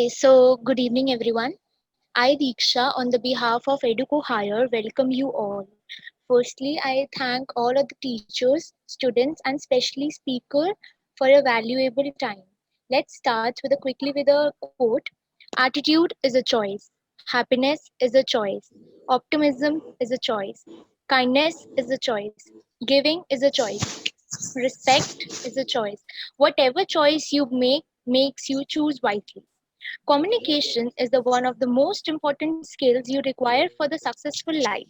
Okay, so good evening everyone. I Diksha on the behalf of Educo Hire welcome you all. Firstly, I thank all of the teachers, students and specially speaker for your valuable time. Let's start with a quickly with a quote. Attitude is a choice. Happiness is a choice. Optimism is a choice. Kindness is a choice. Giving is a choice. Respect is a choice. Whatever choice you make makes you choose wisely. Communication is the one of the most important skills you require for the successful life.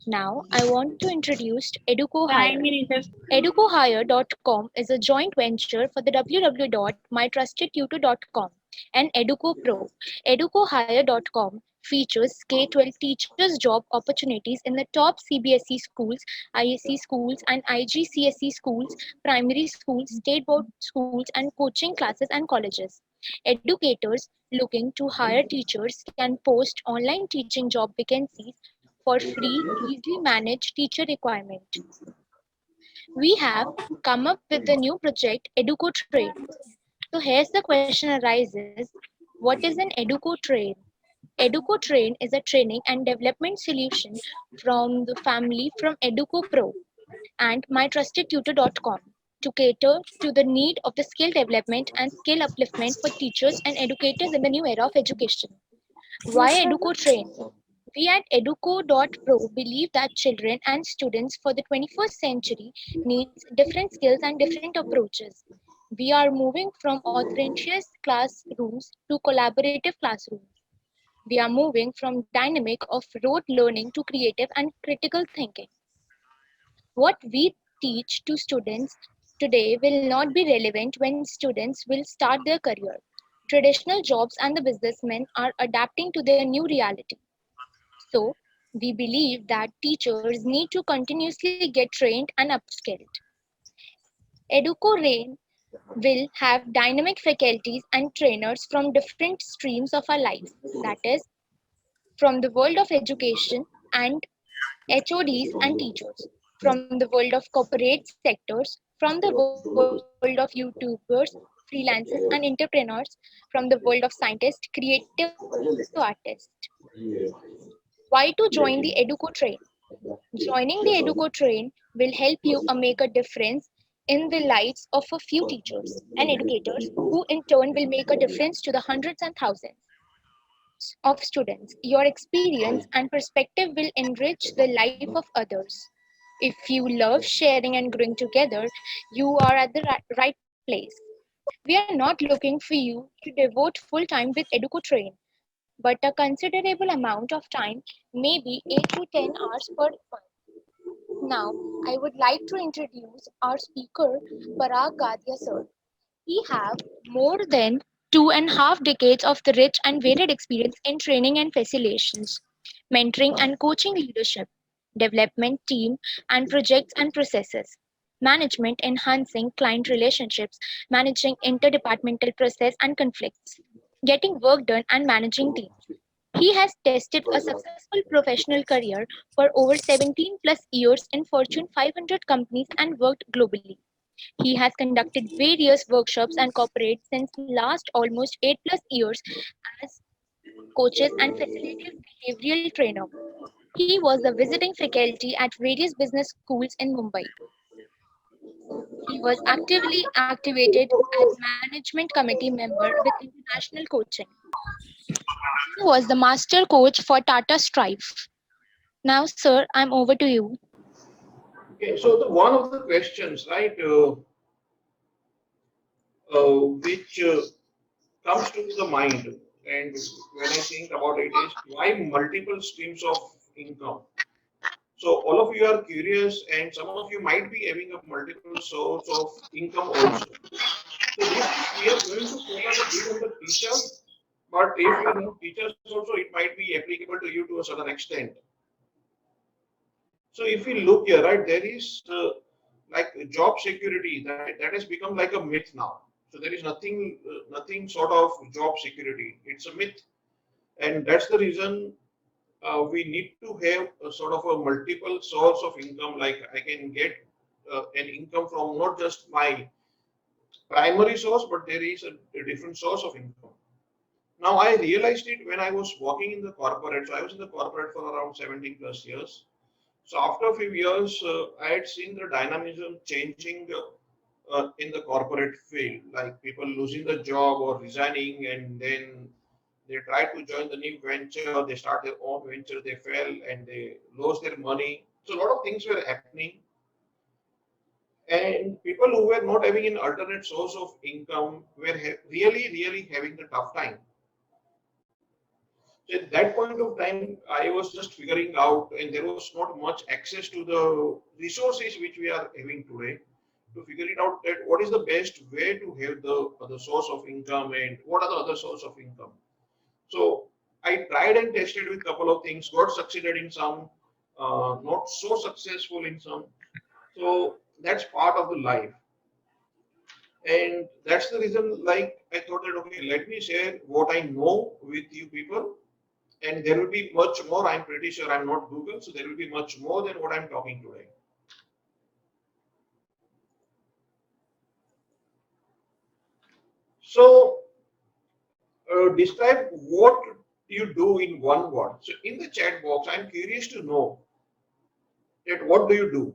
Now, I want to introduce Educo Hire. EducoHire.com is a joint venture for the www.mytrustedtutor.com and Educo Pro. EducoHire.com features K-12 teachers' job opportunities in the top CBSE schools, ISC schools, and IGCSE schools, primary schools, state board schools, and coaching classes and colleges. Educators looking to hire teachers can post online teaching job vacancies for free, easily managed teacher requirement. We have come up with the new project Educo Train. So here's the question arises, what is an Educo Train? Educo Train is a training and development solution from the family from Educo Pro and mytrustedtutor.com to cater to the need of the skill development and skill upliftment for teachers and educators in the new era of education. Why Educo Train? We at educo.pro believe that children and students for the 21st century needs different skills and different approaches. We are moving from authentious classrooms to collaborative classrooms. We are moving from dynamic of rote learning to creative and critical thinking. What we teach to students today will not be relevant when students will start their career. Traditional jobs and the businessmen are adapting to their new reality. So, we believe that teachers need to continuously get trained and upskilled. EducoRain will have dynamic faculties and trainers from different streams of our lives, that is, from the world of education and HODs and teachers, from the world of corporate sectors, from the world of YouTubers, freelancers, and entrepreneurs, from the world of scientists, creative artists. Why to join the Educo Train? Joining the Educo Train will help you make a difference in the lives of a few teachers and educators, who in turn will make a difference to the hundreds and thousands of students. Your experience and perspective will enrich the life of others. If you love sharing and growing together, you are at the right place. We are not looking for you to devote full time with Educo Train, but a considerable amount of time, maybe 8 to 10 hours per month. Now, I would like to introduce our speaker, Parag Gadhia sir. We have more than 2.5 decades of the rich and varied experience in training and facilitations, mentoring and coaching leadership, development team and projects and processes, management enhancing client relationships, managing interdepartmental process and conflicts, getting work done and managing teams. He has tested a successful professional career for over 17 plus years in Fortune 500 companies and worked globally. He has conducted various workshops and corporates since last almost 8 plus years as coaches and facilitative behavioral trainer. He was the visiting faculty at various business schools in Mumbai. He was actively activated as management committee member with international coaching. He was the master coach for Tata Strife. Now, sir, I'm over to you. Okay, so one of the questions, right, which comes to the mind, and when I think about it, is why multiple streams of income. So all of you are curious, and some of you might be having a multiple source of income also. So this we are going to focus a bit on the teacher, but if you are not teachers also, it might be applicable to you to a certain extent. So if you look here, right, there is like job security that has become like a myth now. So there is nothing sort of job security. It's a myth, and that's the reason we need to have a sort of a multiple source of income. Like I can get an income from not just my primary source, but there is a different source of income. Now I realized it when I was working in the corporate. So I was in the corporate for around 17 plus years. So after a few years, I had seen the dynamism changing in the corporate field, like people losing the job or resigning, and then they try to join the new venture, they start their own venture, they fail and they lose their money. So a lot of things were happening, and people who were not having an alternate source of income were really having the tough time. So at that point of time, I was just figuring out, and there was not much access to the resources which we are having today, to figure it out that what is the best way to have the other source of income and what are the other source of income. So I tried and tested with couple of things, got succeeded in some, not so successful in some. So that's part of the life. And that's the reason, like, I thought that, okay, let me share what I know with you people, and there will be much more. I'm pretty sure I'm not Google, so there will be much more than what I'm talking today. So, describe what you do in one word. So, in the chat box, I'm curious to know that what do you do.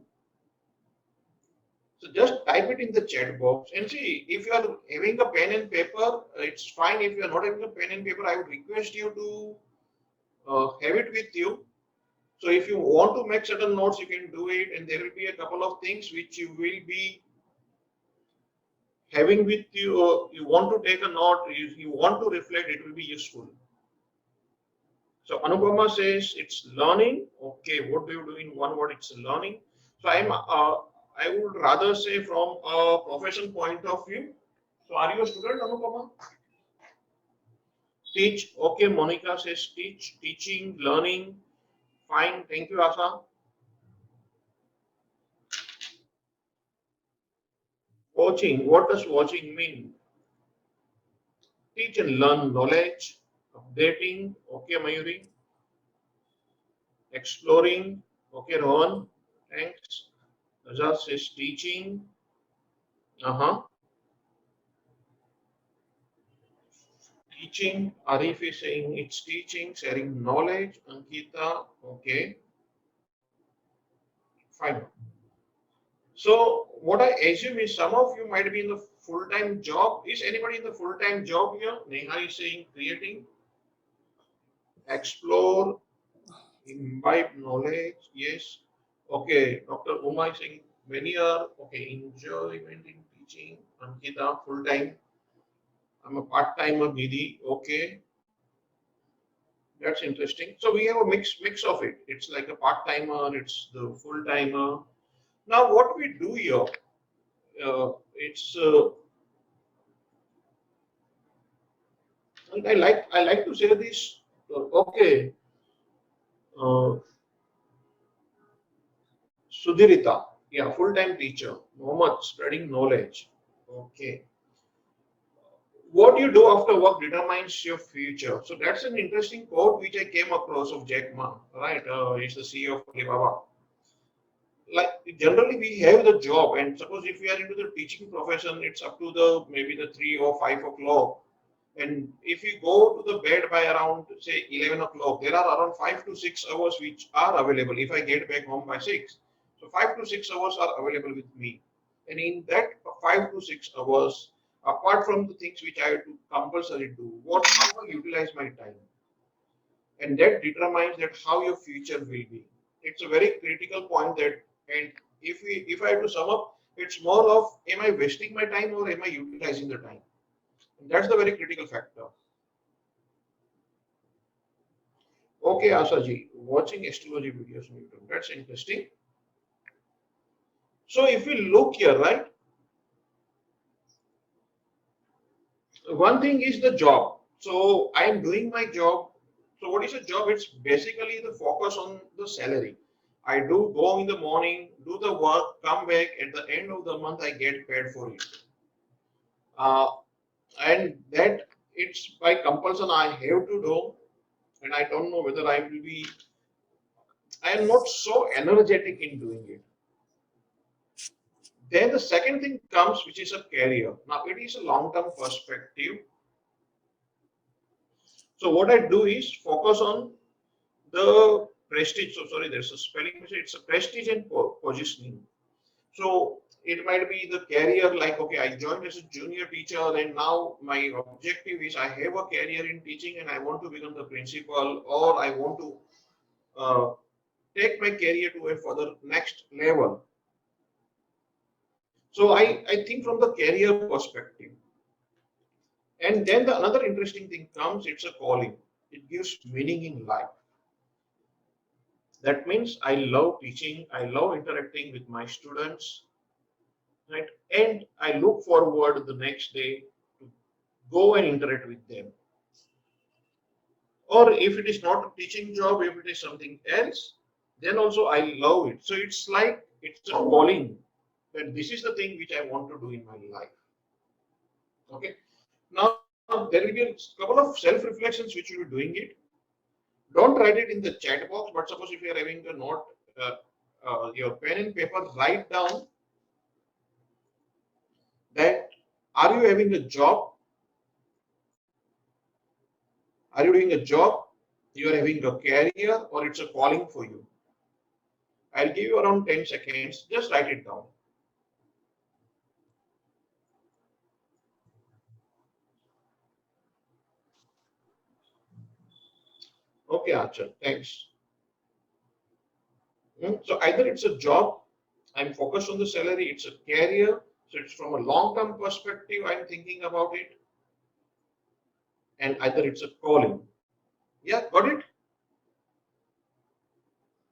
So, just type it in the chat box and see if you are having a pen and paper. It's fine. If you are not having a pen and paper, I would request you to have it with you. So, if you want to make certain notes, you can do it, and there will be a couple of things which you will be having with you, you want to take a note, you want to reflect, it will be useful. So Anupama says it's learning. Okay, what do you do in one word? It's learning. So I would rather say from a profession point of view. So are you a student, Anupama? Teach. Okay, Monica says teach, teaching, learning. Fine. Thank you, Asa. Watching. What does watching mean? Teach and learn knowledge. Updating. Okay, Mayuri. Exploring. Okay, Rohan. Thanks. Azad says teaching. Uh-huh. Teaching. Arif is saying it's teaching, sharing knowledge. Ankita. Okay. Fine. So what I assume is some of you might be in the full-time job. Is anybody in the full-time job here? Neha is saying creating, explore, imbibe knowledge. Yes. Okay. Dr. Uma is saying many are okay. Enjoyment in teaching. Ankita full-time. I'm a part-timer, Nidhi. Okay, that's interesting. So we have a mix of it. It's like a part-timer, it's the full-timer. Now what we do here, it's I like to say this. Okay, uh, Sudhirita, yeah, full-time teacher. Mohammed, spreading knowledge. Okay. What you do after work determines your future. So that's an interesting quote which I came across of Jack Ma, right? He's the CEO of Alibaba. Like generally we have the job, and suppose if we are into the teaching profession, it's up to the maybe the 3 or 5 o'clock, and if you go to the bed by around say 11 o'clock, there are around 5 to 6 hours which are available if I get back home by 6. So 5 to 6 hours are available with me, and in that 5 to 6 hours, apart from the things which I have to compulsory do, what how I utilize my time, and that determines that how your future will be. It's a very critical point that, and if I have to sum up, it's more of am I wasting my time or am I utilizing the time? And that's the very critical factor. Okay, Asaji, watching astrology videos on YouTube. That's interesting. So if we look here, right, one thing is the job. So I am doing my job. So what is a job? It's basically the focus on the salary. I do go in the morning, do the work, come back at the end of the month, I get paid for it. Uh, and that it's by compulsion I have to do, and I don't know whether I will be. I am not so energetic in doing it. Then the second thing comes, which is a career. Now it is a long-term perspective. So what I do is focus on the prestige. So sorry, there's a spelling mistake. It's a prestige and positioning. So it might be the career, like, okay, I joined as a junior teacher and now my objective is I have a career in teaching and I want to become the principal, or I want to uh, take my career to a further next level. So I think from the career perspective. And then the another interesting thing comes, it's a calling. It gives meaning in life. That means I love teaching, I love interacting with my students, right? And I look forward the next day to go and interact with them. Or if it is not a teaching job, if it is something else, then also I love it. So it's like it's a calling that this is the thing which I want to do in my life. Okay. Now there will be a couple of self-reflections which you will be doing it. Don't write it in the chat box, but suppose if you are having a note, uh, your pen and paper, write down that are you having a job? Are you doing a job? You are having a career, or it's a calling for you? I'll give you around 10 seconds. Just write it down. Okay, Archer, thanks. So either it's a job, I'm focused on the salary, it's a career, so it's from a long-term perspective, I'm thinking about it, and either it's a calling. Yeah, got it?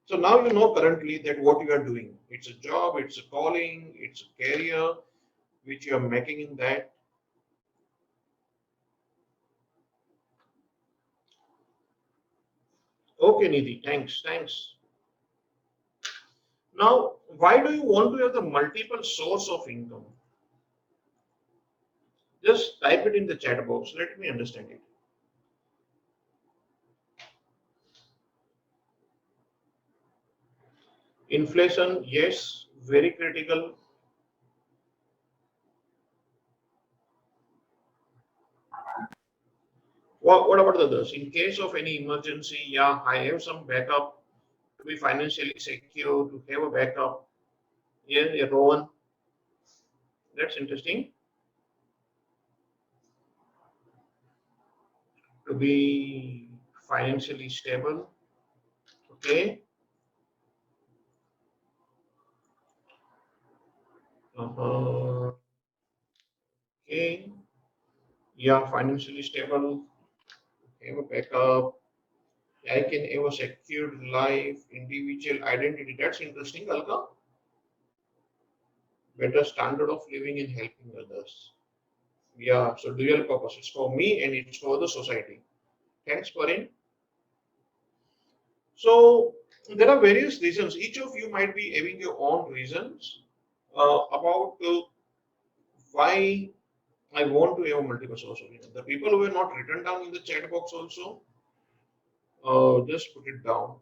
So now you know currently that what you are doing. It's a job, it's a calling, it's a career which you are making in that. Okay, Nidhi, thanks. Now, why do you want to have the multiple source of income? Just type it in the chat box. Let me understand it. Inflation, yes, very critical. What about the others? In case of any emergency, yeah, I have some backup to be financially secure, to have a backup. Yeah, Rowan, that's interesting. To be financially stable. Okay. Uh, okay. Yeah, financially stable. Have a backup. I can have a secured life, individual identity. That's interesting, Alka. Better standard of living and helping others. Yeah, so dual purpose. It's for me and it's for the society. Thanks, Parin. So there are various reasons. Each of you might be having your own reasons about why I want to have a multiple source of income. The people who are not written down in the chat box also, just put it down.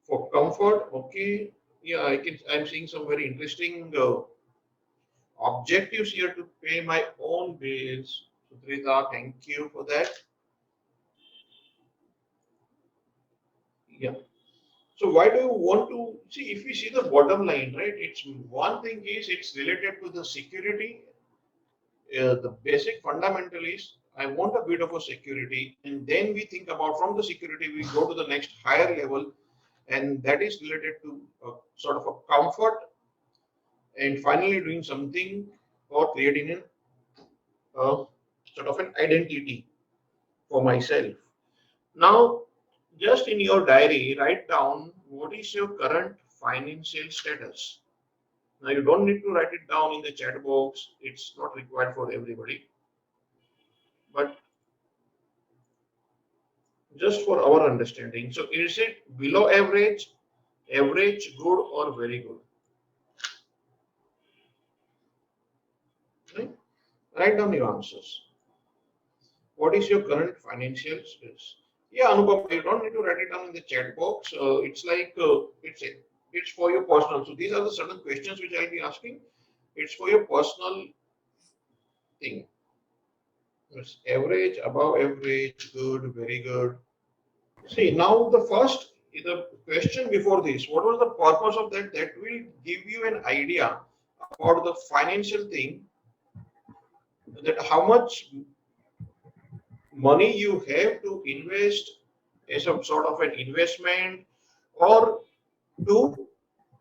For comfort, okay. Yeah, I'm seeing some very interesting objectives here to pay my own bills. Sutrita, thank you for that. Yeah. So why do you want to see if we see the bottom line, right? It's one thing is it's related to the security. The basic fundamental is I want a bit of a security, and then we think about from the security we go to the next higher level, and that is related to a, sort of a comfort, and finally doing something or creating an sort of an identity for myself. Now, just in your diary, write down what is your current financial status. Now, you don't need to write it down in the chat box, it's not required for everybody, but just for our understanding. So, is it below average, average, good, or very good? Right? Write down your answers. What is your current financial status? Yeah, Anupama, you don't need to write it down in the chat box. It's like it's for your personal. So these are the certain questions which I'll be asking. It's for your personal thing. It's average, above average, good, very good. See, now the question before this, what was the purpose of that? That will give you an idea about the financial thing, that how much money you have to invest as some sort of an investment, or to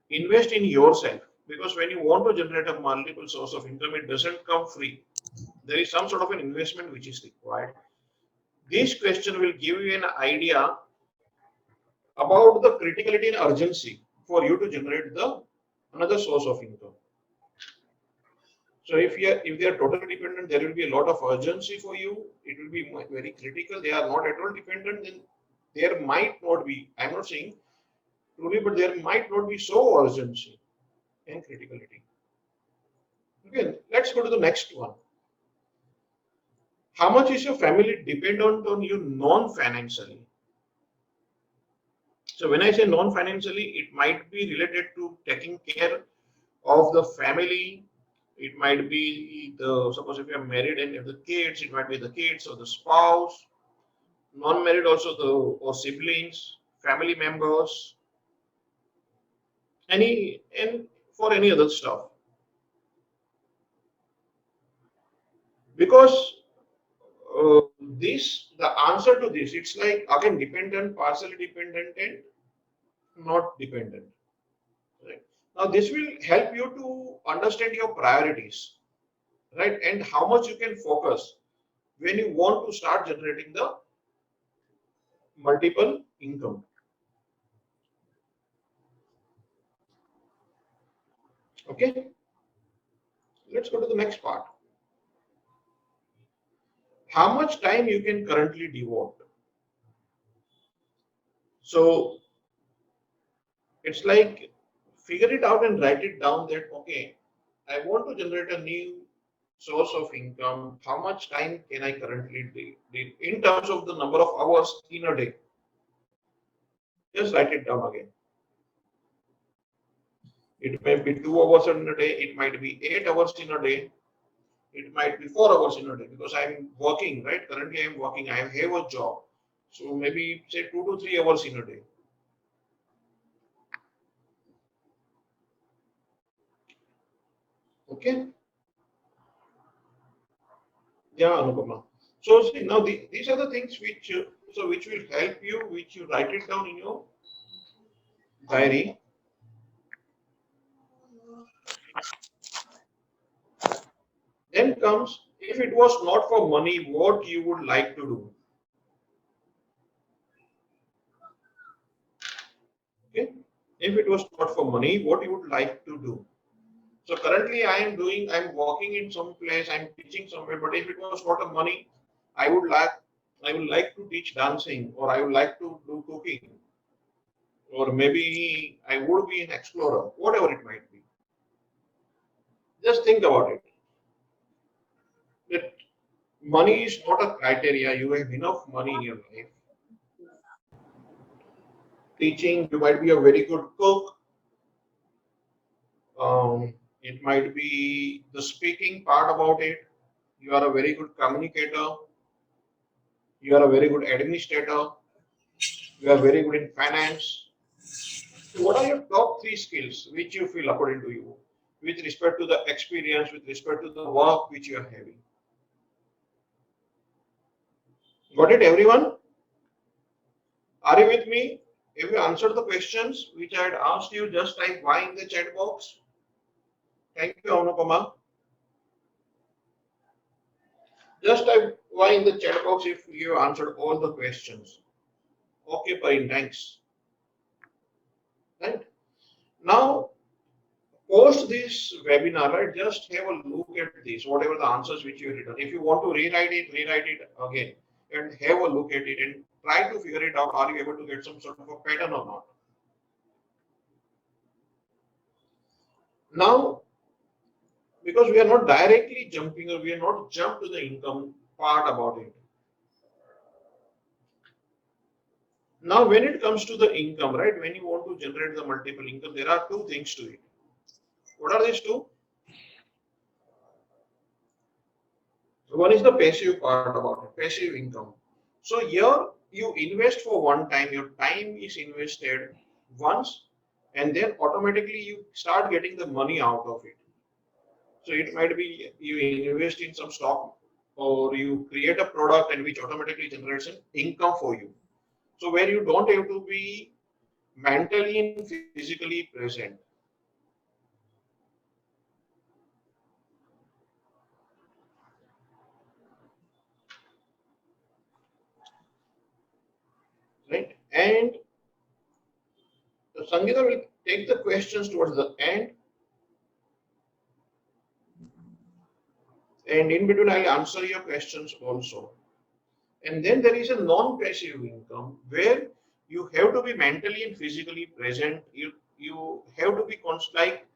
invest in yourself. Because when you want to generate a multiple source of income, it doesn't come free. There is some sort of an investment which is required. This question will give you an idea about the criticality and urgency for you to generate the another source of income. So if they are totally dependent, there will be a lot of urgency for you. It will be very critical. They are not at all dependent, then there might not be. I'm not saying truly, but there might not be so urgency and criticality. Okay, let's go to the next one. How much is your family dependent on you non-financially? So when I say non-financially, it might be related to taking care of the family. It might be the, suppose if you are married and you have the kids, it might be the kids or the spouse, non-married also the or siblings, family members, any and for any other stuff. Because this the answer to this, it's like again dependent, partially dependent, and not dependent. Right? Now this will help you to understand your priorities, right, and how much you can focus when you want to start generating the multiple income. Okay, let's go to the next part. How much time you can currently devote? So it's like figure it out and write it down that okay, I want to generate a new source of income. How much time can I currently do in terms of the number of hours in a day? Just write it down again. It may be 2 hours in a day, it might be 8 hours in a day, it might be 4 hours in a day because I'm working, right? Currently I'm working, I have a job. So maybe say 2 to 3 hours in a day. Okay? Yeah, Anupama. So see, now these are the things which which will help you, which you write it down in your diary. Then comes if it was not for money, what you would like to do. Okay? If it was not for money, what you would like to do. So currently I'm working in some place, I'm teaching somewhere, but if it was not a money, I would like, I would like to teach dancing, or I would like to do cooking, or maybe I would be an explorer, whatever it might be. Just think about it. That money is not a criteria. You have enough money in your life. Teaching, you might be a very good cook. It might be the speaking part about it. You are a very good communicator. You are a very good administrator. You are very good in finance. So what are your top three skills which you feel according to you with respect to the experience, with respect to the work which you are having? Got it, everyone? Are you with me? If you answered the questions which I had asked you, just type Y in the chat box. Thank you, Anupama. Just type Y in the chat box if you answered all the questions. Okay, Parin, thanks. Right? Now, post this webinar, right? Just have a look at this, whatever the answers which you have written. If you want to rewrite it again and have a look at it and try to figure it out. Are you able to get some sort of a pattern or not? Now, because we are not directly jumping or we are not jump to the income part about it. Now, when it comes to the income, right? When you want to generate the multiple income, there are two things to it. What are these two? One is the passive part about it, passive income. So here you invest for one time, your time is invested once, and then automatically you start getting the money out of it. So it might be you invest in some stock, or you create a product and which automatically generates an income for you. So where you don't have to be mentally and physically present. Right? And Sangeeta will take the questions towards the end, and in between I'll answer your questions also. And then there is a non-passive income where you have to be mentally and physically present. You have to be constant. Like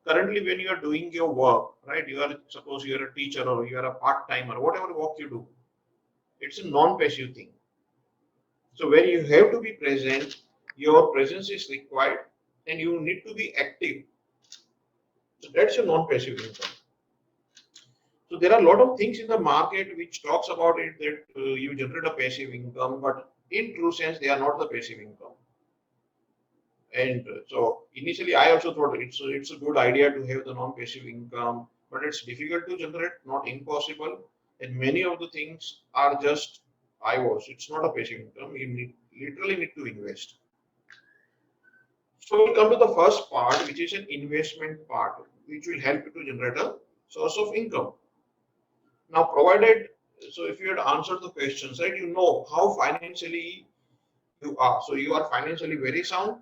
currently, when you are doing your work, right? You are, suppose you are a teacher or you are a part timer, whatever work you do, it's a non-passive thing. So where you have to be present, your presence is required, and you need to be active. So that's your non-passive income. So there are a lot of things in the market which talks about it that you generate a passive income, but in true sense they are not the passive income. And so initially I also thought it's a good idea to have the non-passive income, but it's difficult to generate, not impossible. And many of the things are just IOS. It's not a passive income. You literally need to invest. So we'll come to the first part, which is an investment part, which will help you to generate a source of income. Now, provided, so if you had answered the questions, right, you know how financially you are. So you are financially very sound,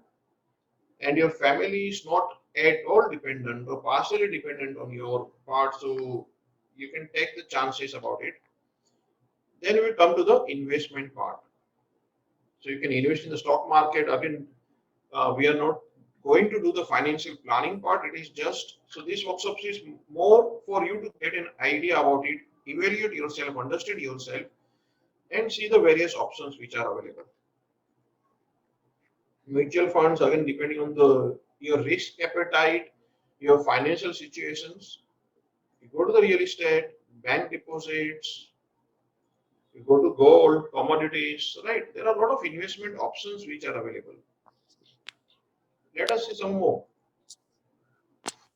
and your family is not at all dependent or partially dependent on your part. So you can take the chances about it. Then we come to the investment part. So you can invest in the stock market. Again, we are not going to do the financial planning part. It is just, so this workshop is more for you to get an idea about it, evaluate yourself, understand yourself, and see the various options which are available. Mutual funds, again, depending on the your risk appetite, your financial situations. You go to the real estate, bank deposits, you go to gold, commodities, right? There are a lot of investment options which are available. Let us see some more.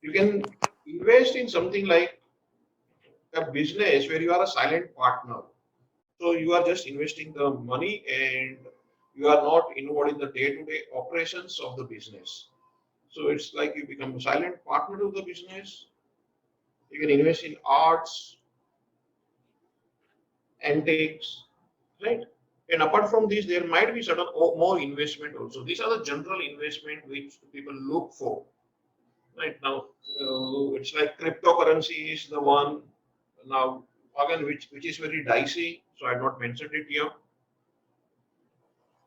You can invest in something like a business where you are a silent partner. So you are just investing the money and you are not involved in the day-to-day operations of the business. So it's like you become a silent partner to the business. You can invest in arts, antiques, right? And apart from this, there might be certain more investment also. These are the general investment which people look for. Right now, it's like cryptocurrency is the one now again which is very dicey. So I have not mentioned it here.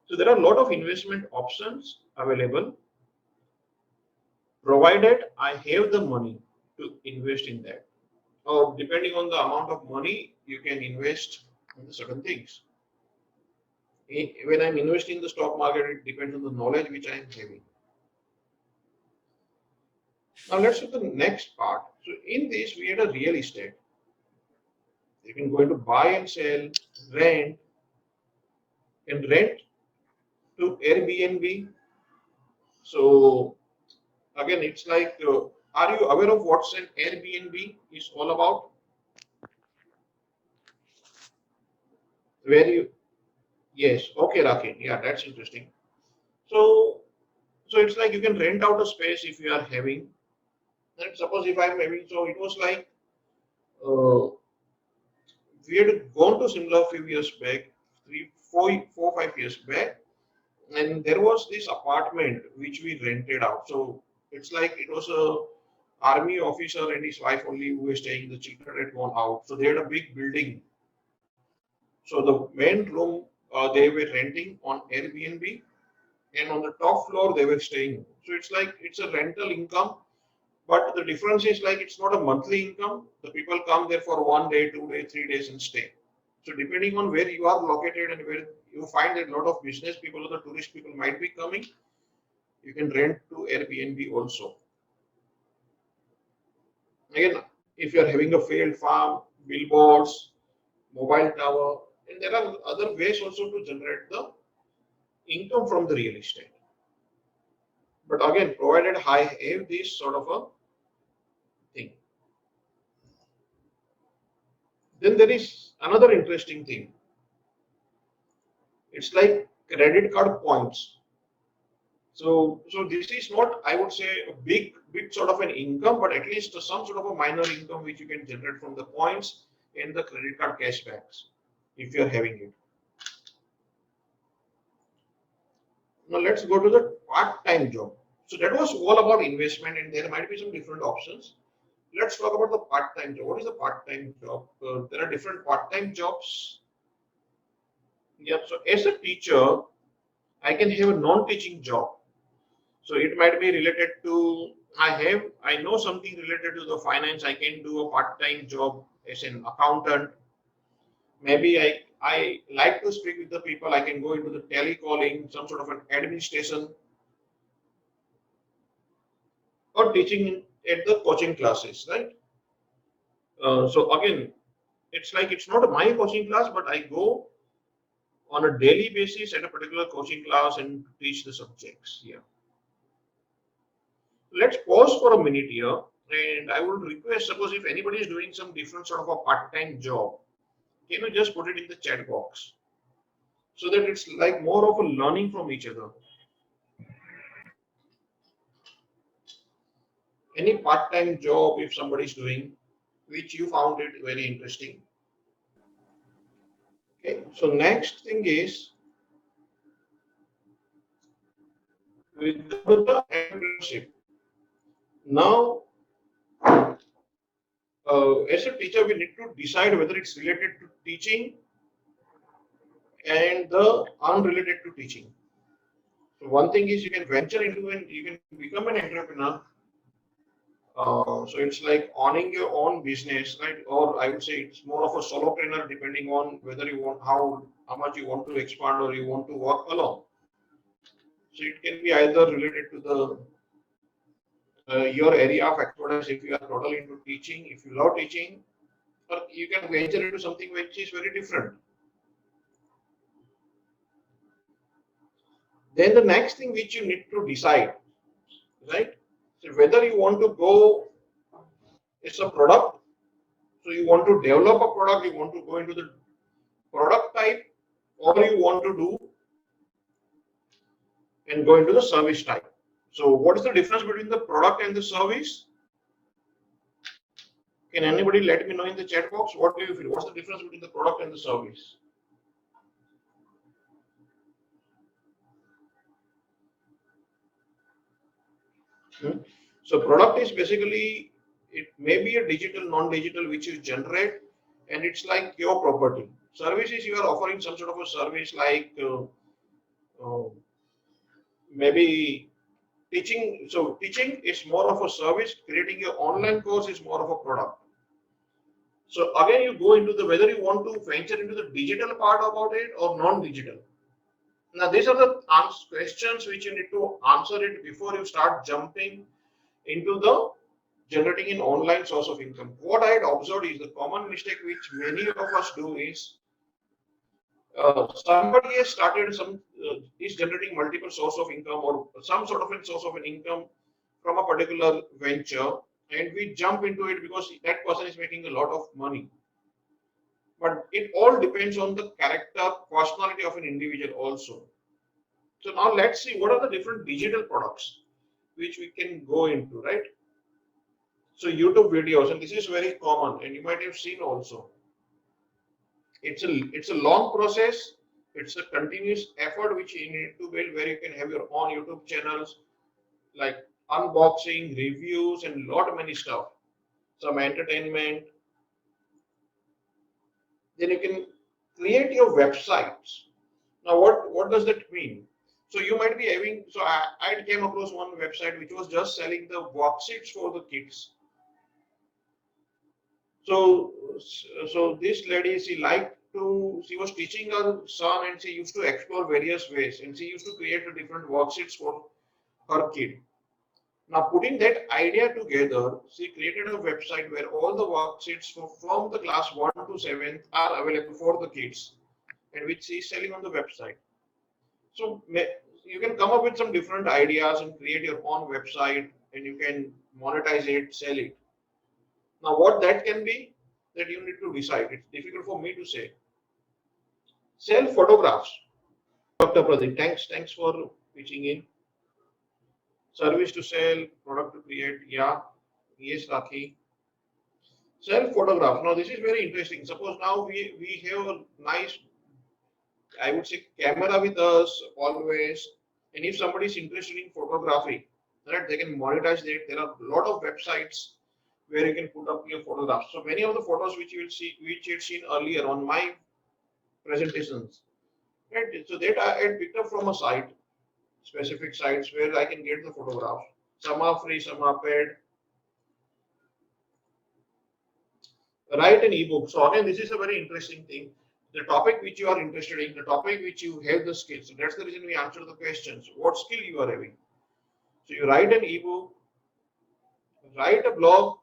So there are a lot of investment options available, provided I have the money to invest in that. Or depending on the amount of money, you can invest in certain things. When I'm investing in the stock market, it depends on the knowledge which I am having. Now let's look at the next part. So in this, we had a real estate. You can go into buy and sell, rent, and rent to Airbnb. So again, it's like, are you aware of what's an Airbnb is all about? Where you, yes, okay, Rakin, yeah, that's interesting. So, so it's like you can rent out a space if you are having. And suppose if I'm having, so it was like uh, we had gone to Simla a few years back, 5 years back, and there was this apartment which we rented out. So it's like it was a army officer and his wife only who were staying. The children had gone out, so they had a big building. So the main room they were renting on Airbnb, and on the top floor they were staying. So it's like it's a rental income, but the difference is like it's not a monthly income. The people come there for 1 day, 2 days, 3 days and stay. So depending on where you are located and where you find that a lot of business people or the tourist people might be coming, you can rent to Airbnb also. Again, if you are having a failed farm, billboards, mobile tower, and there are other ways also to generate the income from the real estate. But again, provided I have this sort of a thing. Then there is another interesting thing. It's like credit card points. So this is not, I would say, a big sort of an income, but at least some sort of a minor income which you can generate from the points and the credit card cashbacks if you are having it. Now let's go to the part-time job. So that was all about investment, and there might be some different options. Let's talk about the part-time job. What is the part-time job? There are different part-time jobs. Yeah. So as a teacher, I can have a non-teaching job. So it might be related to I know something related to the finance. I can do a part-time job as an accountant. Maybe I like to speak with the people. I can go into the telecalling, some sort of an administration, or teaching at the coaching classes, right? So again, it's like it's not my coaching class, but I go on a daily basis at a particular coaching class and teach the subjects. Yeah. Let's pause for a minute here, and I would request, suppose if anybody is doing some different sort of a part-time job, can you just put it in the chat box so that it's like more of a learning from each other. Any part-time job if somebody is doing, which you found it very interesting. Okay, so next thing is we come to the entrepreneurship. Now, as a teacher, we need to decide whether it's related to teaching and the unrelated to teaching. So one thing is you can venture into and you can become an entrepreneur. So it's like owning your own business, right? Or I would say it's more of a solopreneur, depending on whether you want how much you want to expand or you want to work alone. So it can be either related to the your area of expertise if you are totally into teaching, if you love teaching, or you can venture into something which is very different. Then the next thing which you need to decide, right? So whether you want to go, it's a product. So you want to develop a product, you want to go into the product type, or you want to do and go into the service type. So what is the difference between the product and the service? Can anybody let me know in the chat box? What do you feel? What's the difference between the product and the service? Hmm? So product is basically, it may be a digital, non-digital, which you generate, and it's like your property. Service is you are offering some sort of a service like uh, maybe teaching. So teaching is more of a service. Creating your online course is more of a product. So again, you go into the whether you want to venture into the digital part about it or non-digital. Now these are the questions which you need to answer it before you start jumping into the generating an online source of income. What I had observed is the common mistake which many of us do is somebody has started some is generating multiple source of income or some sort of a source of an income from a particular venture, and we jump into it because that person is making a lot of money. But it all depends on the character, personality of an individual also. So now let's see what are the different digital products which we can go into, right? So YouTube videos, and this is very common, and you might have seen also. It's a long process. It's a continuous effort which you need to build, where you can have your own YouTube channels, like unboxing, reviews, and lot many stuff. Some entertainment. Then you can create your websites. Now, what does that mean? So you might be having. So I came across one website which was just selling the worksheets for the kids. So, so this lady, she was teaching her son and she used to explore various ways and she used to create different worksheets for her kid. Now, putting that idea together, she created a website where all the worksheets from the class 1 to 7th are available for the kids, and which she is selling on the website. So you can come up with some different ideas and create your own website, and you can monetize it, sell it. Now, what that can be, that you need to decide. It's difficult for me to say. Sell photographs. Dr. Pradeep, thanks for pitching in. Service to sell, product to create. Yeah, yes, Rakhi. Sell photographs. Now, this is very interesting. Suppose now we have a nice, I would say, camera with us always. And if somebody is interested in photography, right, they can monetize it. There are a lot of websites where you can put up your photographs. So many of the photos which you will see, which you had seen earlier on my presentations, right? So that I had picked up from a site, specific sites where I can get the photographs. Some are free, some are paid. Write an ebook. So again, this is a very interesting thing. The topic which you are interested in, the topic which you have the skills. So that's the reason we answer the questions. What skill you are having? So you write an ebook, write a blog.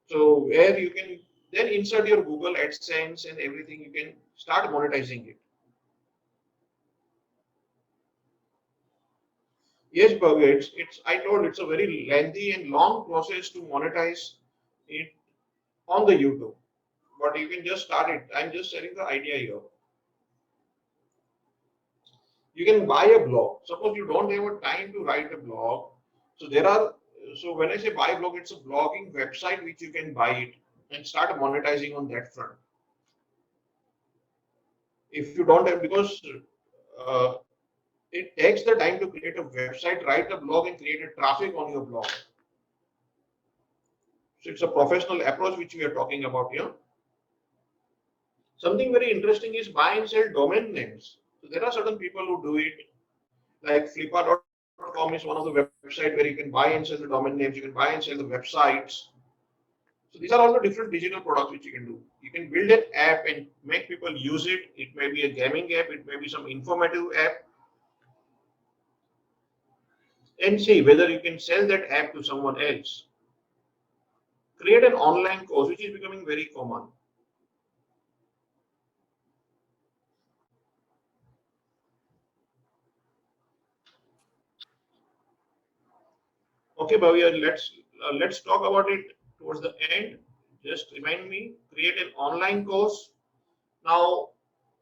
So where you can then insert your Google AdSense and everything. You can start monetizing it. Yes, Bhavya, it's I told it's a very lengthy and long process to monetize it on the YouTube. But you can just start it. I'm just sharing the idea here. You can buy a blog. Suppose you don't have a time to write a blog. So there are so when I say buy a blog, it's a blogging website which you can buy it and start monetizing on that front. If you don't have because uh, it takes the time to create a website, write a blog, and create a traffic on your blog. So it's a professional approach which we are talking about here. Something very interesting is buy and sell domain names. So there are certain people who do it, like flipper.com is one of the website where you can buy and sell the domain names, you can buy and sell the websites. So these are all the different digital products which you can do. You can build an app and make people use it. It may be a gaming app, it may be some informative app, and see whether you can sell that app to someone else. Create an online course, which is becoming very common. Okay, Bhavya, let's talk about it towards the end. Just remind me, create an online course. Now,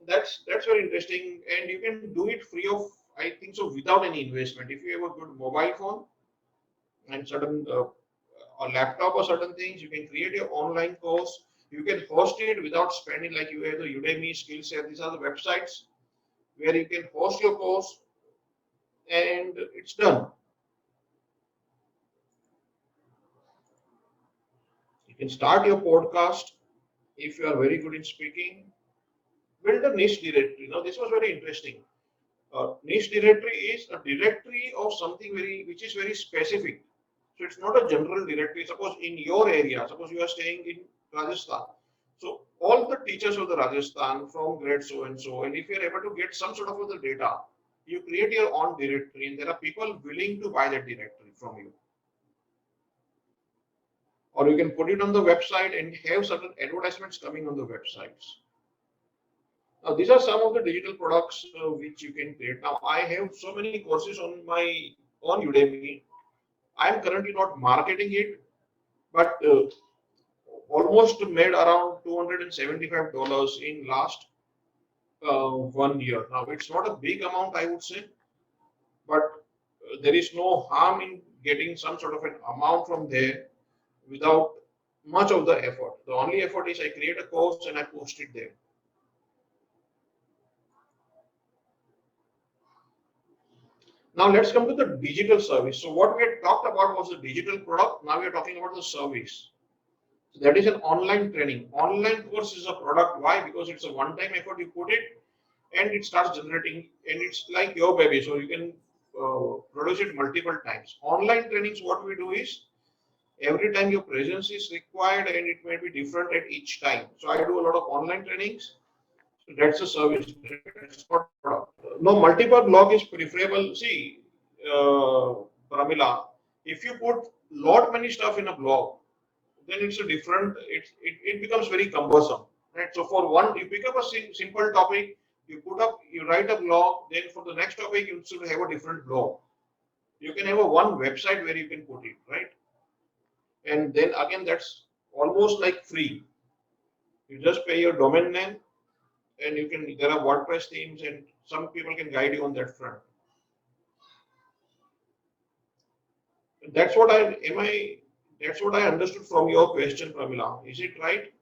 that's very interesting, and you can do it free of, I think so, without any investment. If you have a good mobile phone and certain a laptop or certain things, you can create your online course. You can host it without spending, like you have the Udemy, Skillset. These are the websites where you can host your course, and it's done. You can start your podcast if you are very good in speaking. Build a niche directory. Now, this was very interesting. Niche directory is a directory of something very which is very specific. So it's not a general directory. Suppose in your area, suppose you are staying in Rajasthan. So all the teachers of the Rajasthan from grade so and so, and if you are able to get some sort of the data, you create your own directory, and there are people willing to buy that directory from you. Or you can put it on the website and have certain advertisements coming on the websites. Now, these are some of the digital products which you can create. Now, I have so many courses on my on Udemy. I am currently not marketing it, but almost made around $275 in last 1 year. Now, it's not a big amount, I would say, but there is no harm in getting some sort of an amount from there without much of the effort. The only effort is I create a course and I post it there. Now let's come to the digital service. So what we had talked about was the digital product. Now we are talking about the service. So that is an online training. Online course is a product. Why? Because it's a one-time effort. You put it and it starts generating, and it's like your baby. So you can produce it multiple times. Online trainings, what we do is every time your presence is required, and it may be different at each time. So I do a lot of online trainings. So that's a service. It's not a product. No, multiple blog is preferable. See, Pramila, If you put lot many stuff in a blog, then it's a different. It becomes very cumbersome, right? So for one, you pick up a simple topic, you write a blog. Then for the next topic, you should have a different blog. You can have a one website where you can put it, right? And then again, that's almost like free. You just pay your domain name, and you can. There are WordPress themes, and some people can guide you on that front. That's what I am I. That's what I understood from your question, Pramila. Is it right?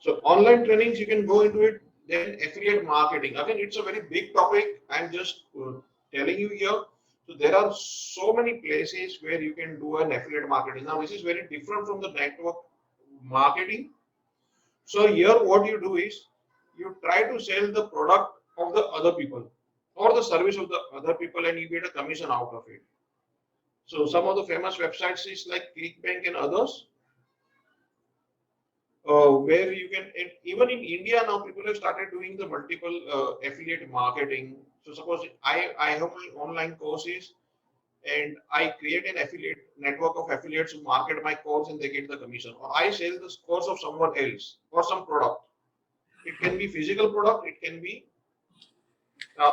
So online trainings, you can go into it. Then affiliate marketing. Again, it's a very big topic. I'm just telling you here. So there are so many places where you can do an affiliate marketing. Now, this is very different from the network marketing. So here, what you do is you try to sell the product of the other people or the service of the other people, and you get a commission out of it. So some of the famous websites is like ClickBank and others, where you can, and even in India now, people have started doing the multiple affiliate marketing. So suppose I have my online courses and I create an affiliate network of affiliates who market my course and they get the commission, or I sell the course of someone else or some product. It can be physical product, it can be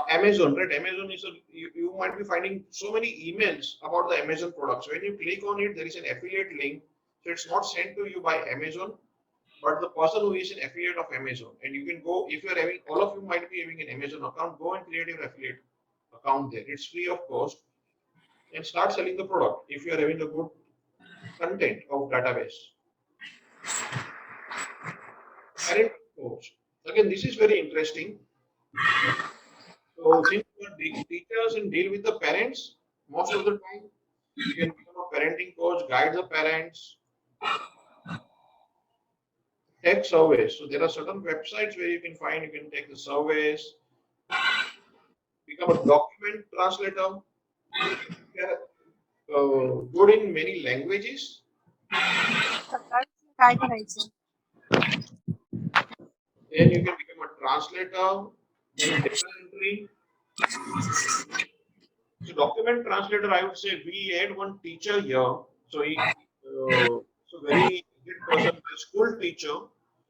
Amazon, right? Amazon is you might be finding so many emails about the Amazon products. When you click on it, there is an affiliate link. So it's not sent to you by Amazon, but the person who is an affiliate of Amazon, and you can go, if you're having, all of you might be having an Amazon account, go and create your affiliate account there. It's free of cost, and start selling the product if you're having a good content of database. Parent coach. Again, this is very interesting. So since you are teachers and deal with the parents, most of the time you can become a parenting coach, guide the parents, take surveys. So there are certain websites where you can find, you can take the surveys, become a document translator. They are good in many languages. काय करायचं Then you can become a translator, then data entry. So document translator, I would say we had one teacher here. So so very good person, a school teacher,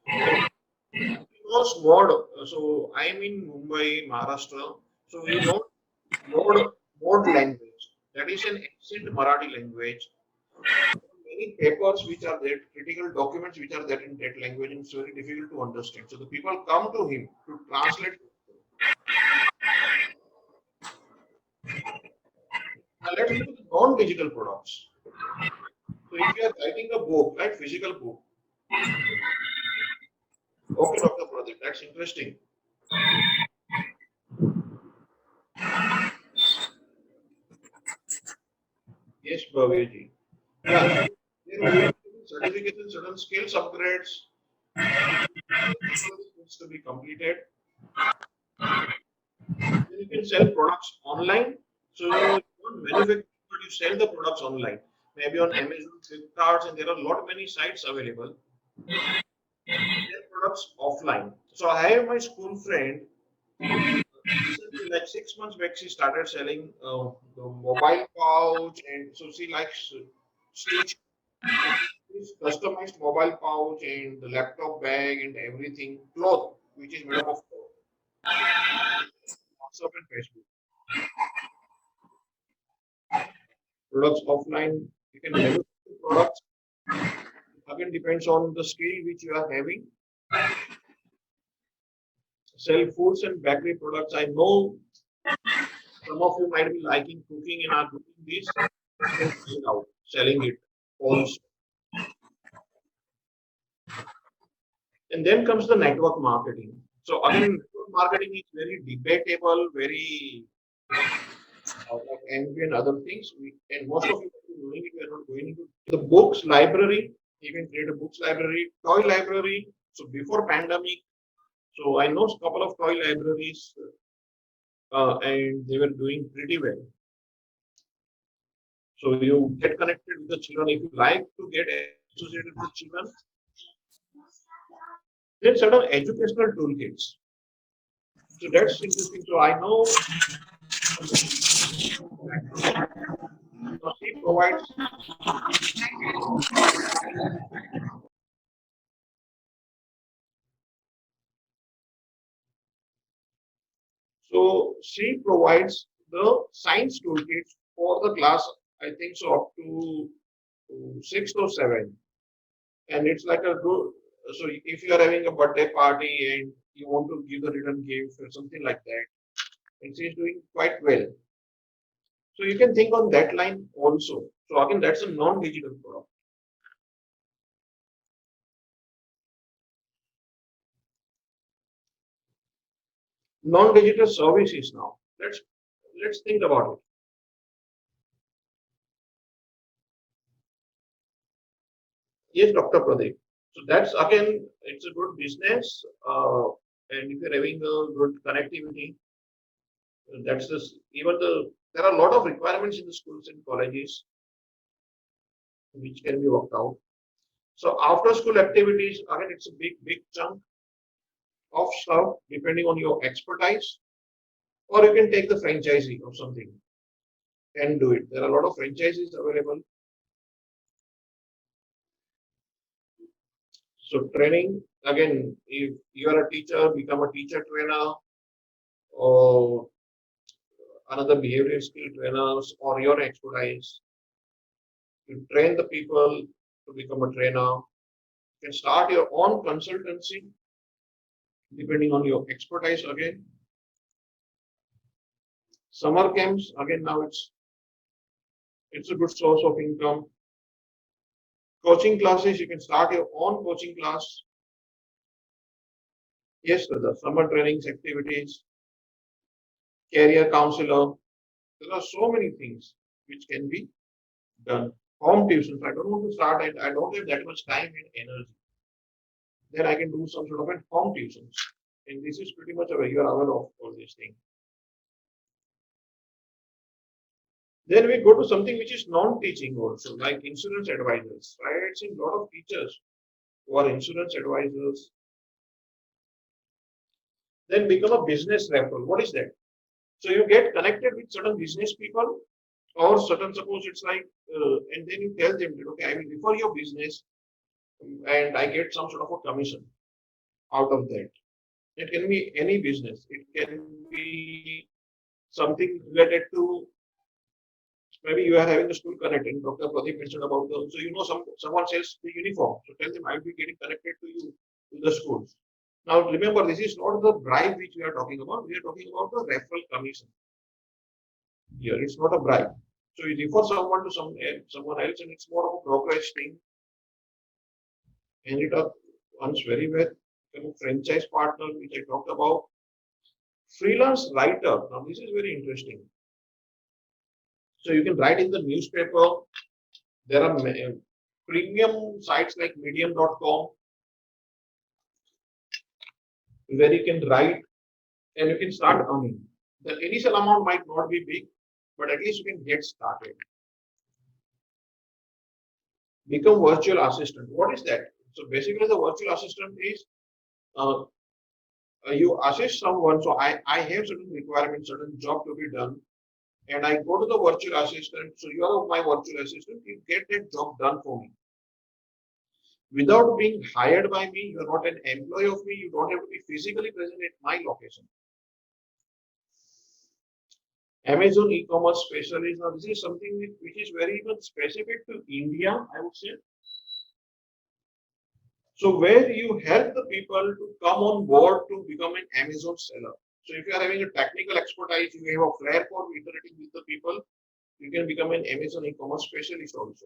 and he knows Mod. So I'm in Mumbai, Maharashtra. So he knows Mod language. That is an ancient Marathi language. Many papers which are there, critical documents which are there in that language, and it's very difficult to understand. So the people come to him to translate. Now let's go to the non-digital products. So if you are writing a book, right, physical book. Okay, Dr. Pradeep, that's interesting. Yes, Bhavyaji. Yeah, so there will be certifications, certain skills upgrades, needs to be completed. Then you can sell products online. So you don't manufacture, but you sell the products online. Maybe on Amazon, Flipkart, and there are a lot many sites available. Sell products offline. So I have my school friend. Recently, like 6 months back, she started selling the mobile pouch, and so she likes stitch. So this customized mobile pouch and the laptop bag and everything, cloth, which is made up of cloth, WhatsApp and Facebook. Products offline, you can manufacture products. Again, depends on the skill which you are having. Sell foods and bakery products. I know some of you might be liking cooking and are doing this. You can try it out, selling it also. And then comes the network marketing. So again, network marketing is very debatable, very like envy and other things. And most of you are doing it, we are not going into the books library. You can create a books library, toy library. So before pandemic, so I know a couple of toy libraries, and they were doing pretty well. So you get connected with the children. If you like to get associated with children, then certain educational toolkits. So that's interesting. So I know now she provides the science toolkits for the class. I think so up to sixth or seventh, and it's like a good. So if you are having a birthday party and you want to give the return gift or something like that, and she's doing quite well. So you can think on that line also. So again, that's a non-digital product. Non-digital services now. Let's think about it. Yes, Dr. Pradeep. So that's again, it's a good business, and if you're having a good connectivity, that's this. Even there are a lot of requirements in the schools and colleges which can be worked out. So after school activities, again, it's a big chunk of stuff depending on your expertise, or you can take the franchisee or something and do it. There are a lot of franchises available. So training, again, if you are a teacher, become a teacher trainer or another behavioral skill trainers or your expertise. You train the people to become a trainer. You can start your own consultancy depending on your expertise again. Summer camps, again, now it's a good source of income. Coaching classes, you can start your own coaching class. Yes, the summer trainings, activities, career counselor. There are so many things which can be done. Home tuitions. I don't want to start and I don't have that much time and energy. Then I can do some sort of a home tuitions. And this is pretty much aware, you are aware of all these things. Then we go to something which is non-teaching also, like insurance advisors. Right? I've seen a lot of teachers who are insurance advisors. Then become a business referral. What is that? So you get connected with certain business people or certain, suppose it's like, and then you tell them that, okay, I will refer your business and I get some sort of a commission out of that. It can be any business. It can be something related to maybe you are having a school connect and Dr. Pradeep mentioned about the so you know someone sells the uniform. So tell them I'll be getting connected to you to the schools. Now remember this is not the bribe which we are talking about. We are talking about the referral commission. Here it's not a bribe. So you refer someone to someone else and it's more of a brokerage thing. And it runs very well. Franchise partner which I talked about. Freelance writer. Now this is very interesting. So you can write in the newspaper. There are premium sites like medium.com where you can write and you can start earning. The initial amount might not be big, but at least you can get started. Become virtual assistant. What is that? So basically the virtual assistant is uh, you assist someone. So I have certain requirements, certain job to be done. And I go to the virtual assistant. So you are my virtual assistant. You get that job done for me. Without being hired by me, you are not an employee of me. You don't have to be physically present at my location. Amazon e-commerce specialist. Now, this is something which is very much specific to India, I would say. So where you help the people to come on board to become an Amazon seller. So if you are having a technical expertise, you have a flair for interacting with the people, you can become an Amazon e-commerce specialist also.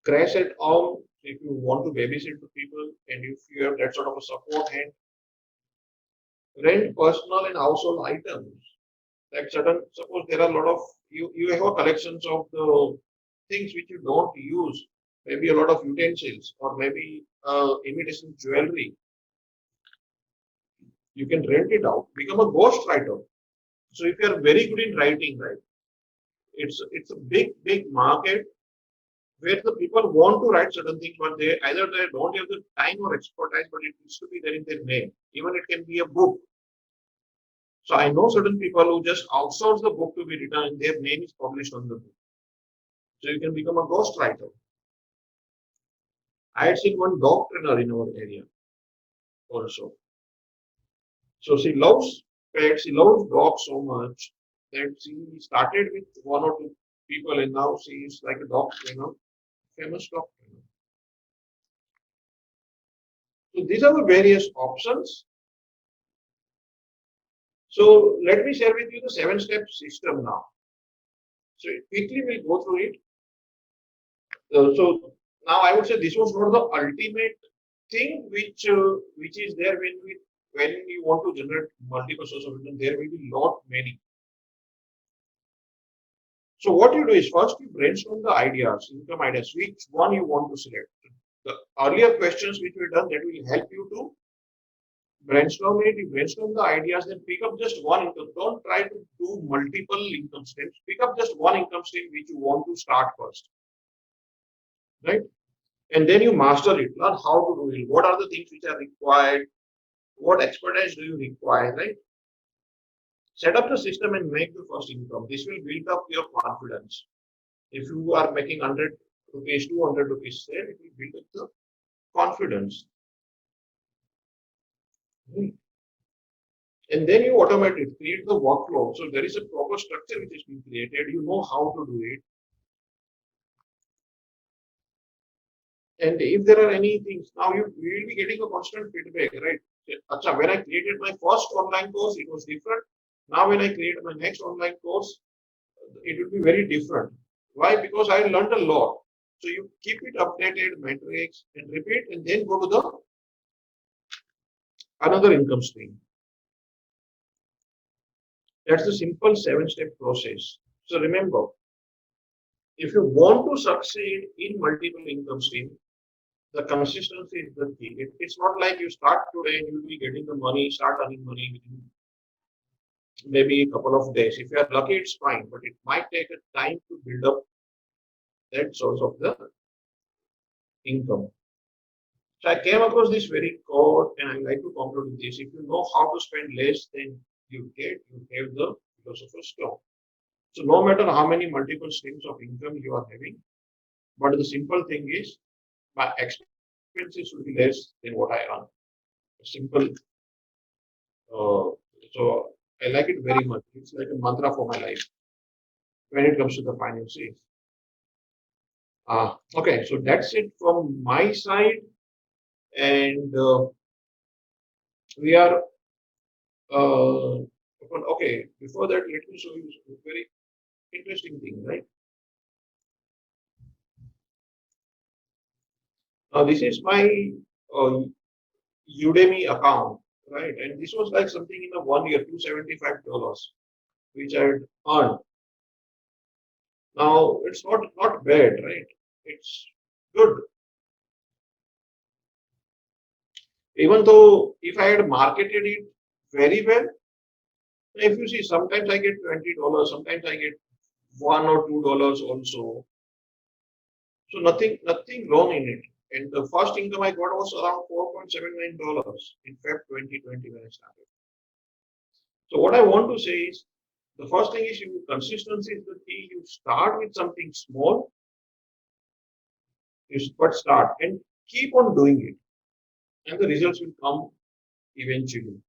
Crash at home, if you want to babysit the people and if you have that sort of a support hand, rent personal and household items. Like certain, suppose there are a lot of you have a collections of the things which you don't use, maybe a lot of utensils or maybe imitation jewelry. You can rent it out, become a ghost writer. So if you are very good in writing, right, it's a big market where the people want to write certain things, but they either they don't have the time or expertise, but it needs to be there in their name. Even it can be a book. So I know certain people who just outsource the book to be written and their name is published on the book. So you can become a ghostwriter. I had seen one dog trainer in our area also. So she loves pets, she loves dogs so much that she started with one or two people and now she is like a dog trainer, famous dog trainer. So these are the various options. So let me share with you the 7-step system now. So quickly we'll go through it. So now I would say this was not the ultimate thing which is there when you want to generate multiple sources of income. There will be lot many. So what you do is first you brainstorm the ideas, income ideas, which one you want to select. The earlier questions which we done that will help you to brainstorm it. You brainstorm the ideas, then pick up just one income. Don't try to do multiple income streams. Pick up just one income stream which you want to start first, right? And then you master it. Learn how to do it. What are the things which are required? What expertise do you require, right? Set up the system and make the first income. This will build up your confidence. If you are making 100 rupees, 200 rupees sale, it will build up the confidence. Hmm. And then you automate it, create the workflow. So there is a proper structure which is being created. You know how to do it. And if there are any things, now you will be getting a constant feedback, right? Acha, when I created my first online course, it was different. Now when I create my next online course, it will be very different. Why? Because I learned a lot. So you keep it updated, metrics, and repeat, and then go to the another income stream. That's the simple 7-step process. So remember, if you want to succeed in multiple income stream, the consistency is the key. It's not like you start today and you'll be getting the money, start earning money within maybe a couple of days. If you are lucky, it's fine, but it might take a time to build up that source of the income. So I came across this very quote, and I like to conclude with this. If you know how to spend less than you have the philosopher's stone. So no matter how many multiple streams of income you are having, but the simple thing is my expenses will be less than what I earn. Simple. So I like it very much. It's like a mantra for my life when it comes to the finances. Okay, so that's it from my side, and we are okay. Before that, let me show you a very interesting thing, right? Now this is my uh, Udemy account, right? And this was like something in a 1 year, $275, which I had earned. Now it's not bad, right? It's good. Even though if I had marketed it very well, if you see, sometimes I get $20, sometimes I get $1 or $2 also. So nothing wrong in it. And the first income I got was around $4.79 in Feb 2020 when I started. So what I want to say is the first thing is you consistency is the key. You start with something small, but start and keep on doing it, and the results will come eventually.